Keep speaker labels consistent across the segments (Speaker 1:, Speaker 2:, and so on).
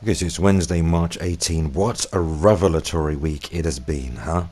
Speaker 1: Okay, so it's Wednesday, March 18. What a revelatory week it has been, huh?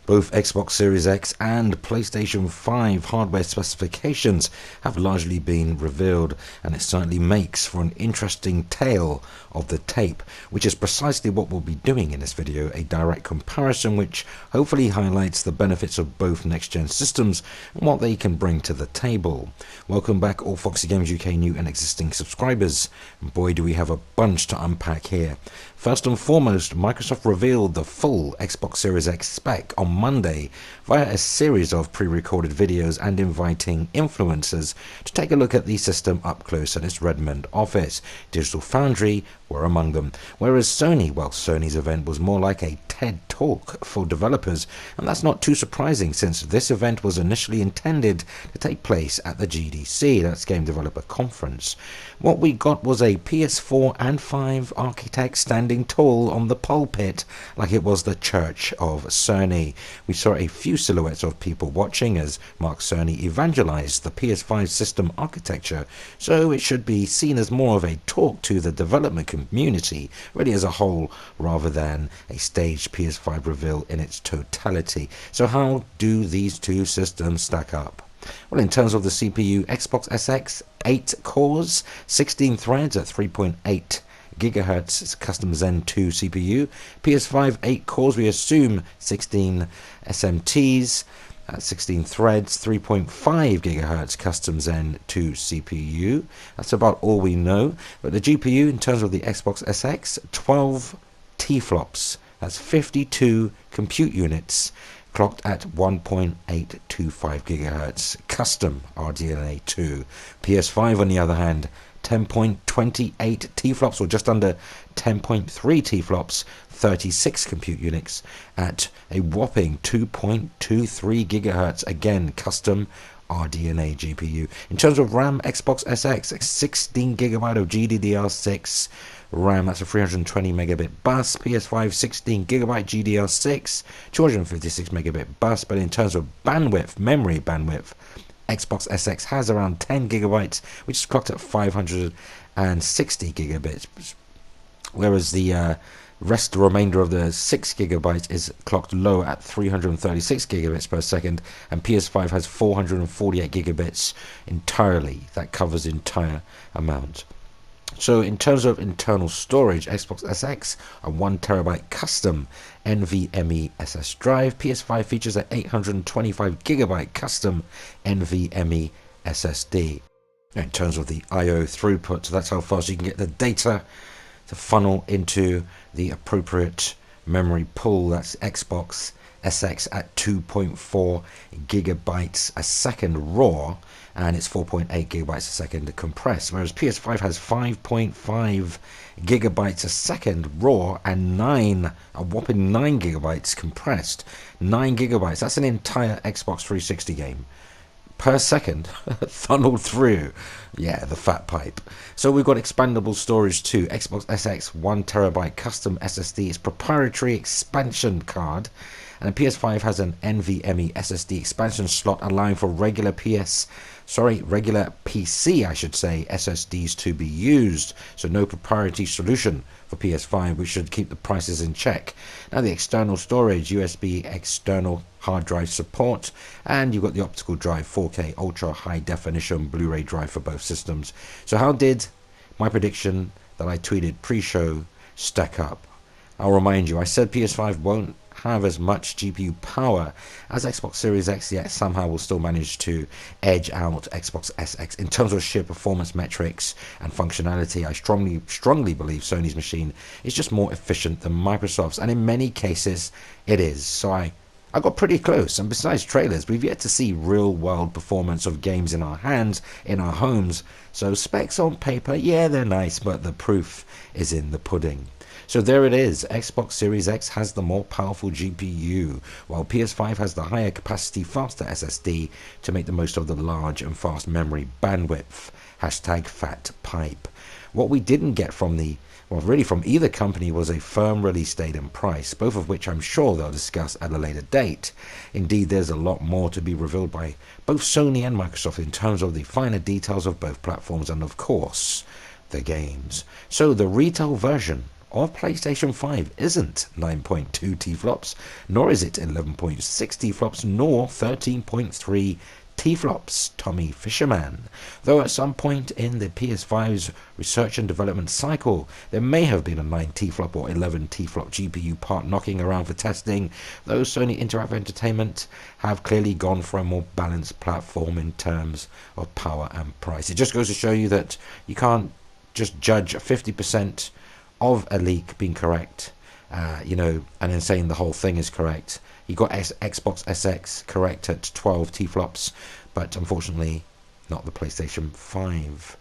Speaker 1: Both Xbox Series X and PlayStation 5 hardware specifications have largely been revealed, and it certainly makes for an interesting tale of the tape, which is precisely what we'll be doing in this video, a direct comparison which hopefully highlights the benefits of both next-gen systems and what they can bring to the table. Welcome back all Foxy Games UK new and existing subscribers, and boy do we have a bunch to unpack here. First and foremost, Microsoft revealed the full Xbox Series X spec on Monday via a series of pre-recorded videos and inviting influencers to take a look at the system up close at its Redmond office. Digital Foundry were among them, whereas Sony's event was more like a TED Talk for developers, and that's not too surprising since this event was initially intended to take place at the GDC, that's Game Developer Conference. What we got was a PS4 and 5 architect standing tall on the pulpit like it was the Church of Sony. We saw a few silhouettes of people watching as Mark Cerny evangelized the PS5 system architecture, so it should be seen as more of a talk to the development community, really as a whole, rather than a staged PS5 reveal in its totality. So how do these two systems stack up? Well, in terms of the CPU, Xbox SX 8 cores, 16 threads at 3.8 GHz custom Zen 2 CPU. PS5 8 cores, we assume 16 SMTs, 16 threads, 3.5 GHz custom Zen 2 CPU. That's about all we know. But the GPU, in terms of the Xbox SX, 12 T-flops. That's 52 compute units, clocked at 1.825 GHz, custom RDNA 2. PS5, on the other hand, 10.28 T-flops, or just under 10.3 T-flops, 36 compute units at a whopping 2.23 GHz, again custom RDNA GPU. In terms of RAM, Xbox SX, 16 GB of GDDR6 RAM, that's a 320 megabit bus. PS5 16 GB GDR6, 256 megabit bus. But in terms of bandwidth, memory bandwidth, Xbox SX has around 10 gigabytes, which is clocked at 560 gigabits, whereas the remainder of the 6 gigabytes is clocked low at 336 gigabits per second, and PS5 has 448 gigabits entirely. That covers the entire amount. So in terms of internal storage, Xbox SX, a 1TB custom NVMe SS drive. PS5 features an 825GB custom NVMe SSD. In terms of the I/O throughput, so that's how fast you can get the data to funnel into the appropriate memory pool. That's Xbox SX at 2.4 gigabytes a second raw, and it's 4.8 gigabytes a second compressed, whereas PS5 has 5.5 gigabytes a second raw and a whopping 9 gigabytes compressed. 9 gigabytes, that's an entire Xbox 360 game per second funneled through. Yeah, the fat pipe. So we've got expandable storage too. Xbox SX 1TB custom SSD is proprietary expansion card, and the PS5 has an NVMe SSD expansion slot allowing for regular PC SSDs to be used. So no proprietary solution for PS5, which should keep the prices in check. Now the external storage, USB external hard drive support, and you've got the optical drive, 4K ultra high definition Blu-ray drive for both systems. So how did my prediction that I tweeted pre-show stack up? I'll remind you, I said PS5 won't have as much GPU power as Xbox Series X, yet somehow will still manage to edge out Xbox SX in terms of sheer performance metrics and functionality. I strongly believe Sony's machine is just more efficient than Microsoft's, and in many cases it is. So I got pretty close, and besides trailers, we've yet to see real world performance of games in our hands, in our homes. So specs on paper, yeah, they're nice, but the proof is in the pudding. So there it is, Xbox Series X has the more powerful GPU, while PS5 has the higher capacity, faster SSD to make the most of the large and fast memory bandwidth. Hashtag fat pipe. What we didn't get from from either company was a firm release date and price, both of which I'm sure they'll discuss at a later date. Indeed, there's a lot more to be revealed by both Sony and Microsoft in terms of the finer details of both platforms and, of course, the games. So the retail version of PlayStation 5 isn't 9.2 T-flops, nor is it 11.6 T-flops, nor 13.3 T-flops, Tommy Fisherman. Though at some point in the PS5's research and development cycle, there may have been a 9 T-flop or 11 T-flop GPU part knocking around for testing, those Sony Interactive Entertainment have clearly gone for a more balanced platform in terms of power and price. It just goes to show you that you can't just judge 50% of a leak being correct, and then saying the whole thing is correct. You got Xbox SX correct at 12 T-flops, but unfortunately not the PlayStation 5.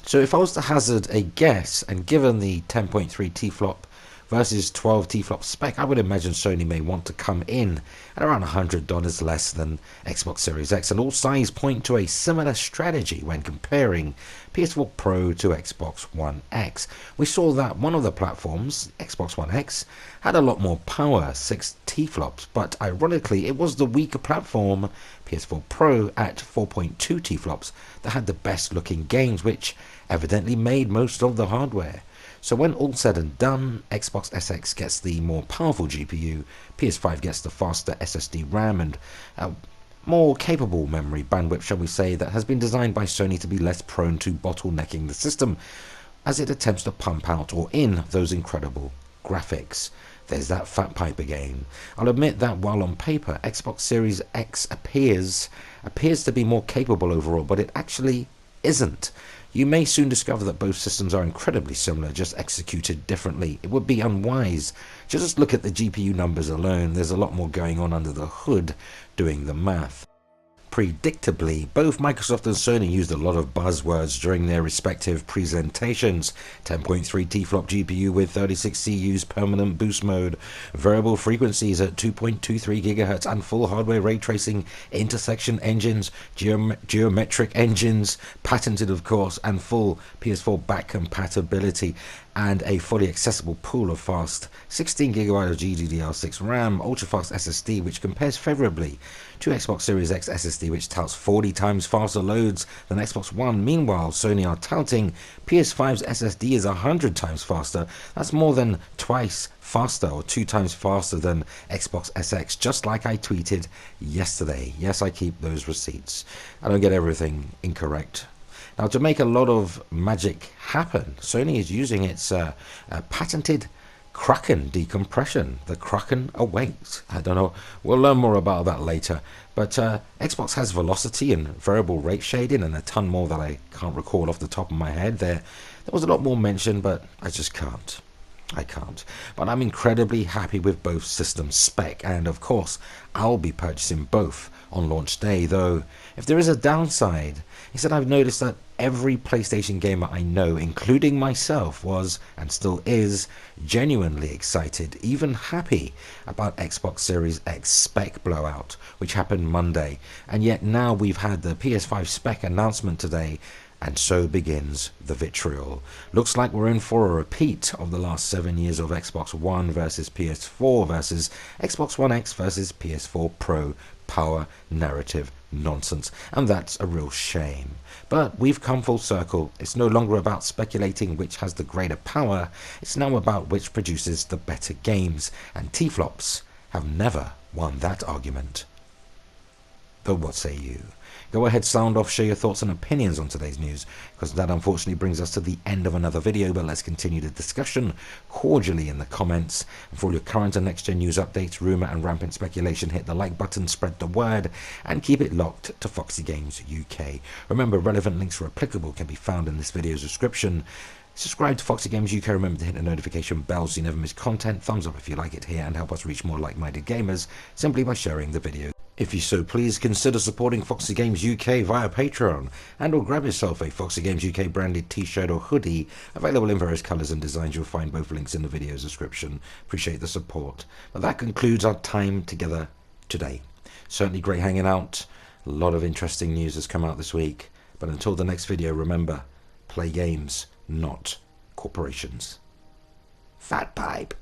Speaker 1: So if I was to hazard a guess, and given the 10.3 T-flop versus 12 T-flop spec, I would imagine Sony may want to come in at around $100 less than Xbox Series X, and all signs point to a similar strategy when comparing PS4 Pro to Xbox One X. We saw that one of the platforms, Xbox One X, had a lot more power, 6 T-flops, but ironically it was the weaker platform, PS4 Pro, at 4.2 T-flops, that had the best looking games, which evidently made most of the hardware. So when all said and done, Xbox SX gets the more powerful GPU, PS5 gets the faster SSD RAM and more capable memory bandwidth, shall we say, that has been designed by Sony to be less prone to bottlenecking the system as it attempts to pump out or in those incredible graphics. There's that fat pipe again. I'll admit that while on paper Xbox Series X appears to be more capable overall, but it actually isn't. You may soon discover that both systems are incredibly similar, just executed differently. It would be unwise to just look at the GPU numbers alone. There's a lot more going on under the hood doing the math. Predictably, both Microsoft and Sony used a lot of buzzwords during their respective presentations. 10.3 T-flop GPU with 36 CUs, permanent boost mode, variable frequencies at 2.23 GHz, and full hardware ray tracing, intersection engines, geometric engines, patented of course, and full PS4 back compatibility, and a fully accessible pool of fast 16GB of GDDR6 RAM, ultra-fast SSD, which compares favorably to Xbox Series X SSD, which touts 40 times faster loads than Xbox One. Meanwhile, Sony are touting PS5's SSD is 100 times faster. That's more than twice faster, or 2 times faster than Xbox SX, just like I tweeted yesterday. Yes, I keep those receipts. I don't get everything incorrect. Now, to make a lot of magic happen, Sony is using its patented Kraken decompression. The Kraken awaits. I don't know. We'll learn more about that later. But Xbox has velocity and variable rate shading and a ton more that I can't recall off the top of my head. There was a lot more mentioned, but I just can't. I can't. But I'm incredibly happy with both systems spec, and of course I'll be purchasing both on launch day, though if there is a downside, is that I've noticed that every PlayStation gamer I know, including myself, was and still is genuinely excited, even happy about Xbox Series X spec blowout, which happened Monday, and yet now we've had the PS5 spec announcement today, and so begins the vitriol. Looks like we're in for a repeat of the last 7 years of Xbox One versus PS4 versus Xbox One X versus PS4 Pro power narrative nonsense, and that's a real shame. But we've come full circle. It's no longer about speculating which has the greater power, it's now about which produces the better games, and T-flops have never won that argument. Though what say you? Go ahead, sound off, share your thoughts and opinions on today's news, because that unfortunately brings us to the end of another video, but let's continue the discussion cordially in the comments. And for all your current and next-gen news updates, rumour and rampant speculation, hit the like button, spread the word, and keep it locked to Foxy Games UK. Remember, relevant links where applicable can be found in this video's description. Subscribe to Foxy Games UK, remember to hit the notification bell so you never miss content. Thumbs up if you like it here, and help us reach more like-minded gamers simply by sharing the video. If you so please, consider supporting Foxy Games UK via Patreon, and or grab yourself a Foxy Games UK branded t-shirt or hoodie, available in various colours and designs. You'll find both links in the video's description. Appreciate the support. But that concludes our time together today. Certainly great hanging out. A lot of interesting news has come out this week. But until the next video, remember, play games, not corporations. Fat pipe.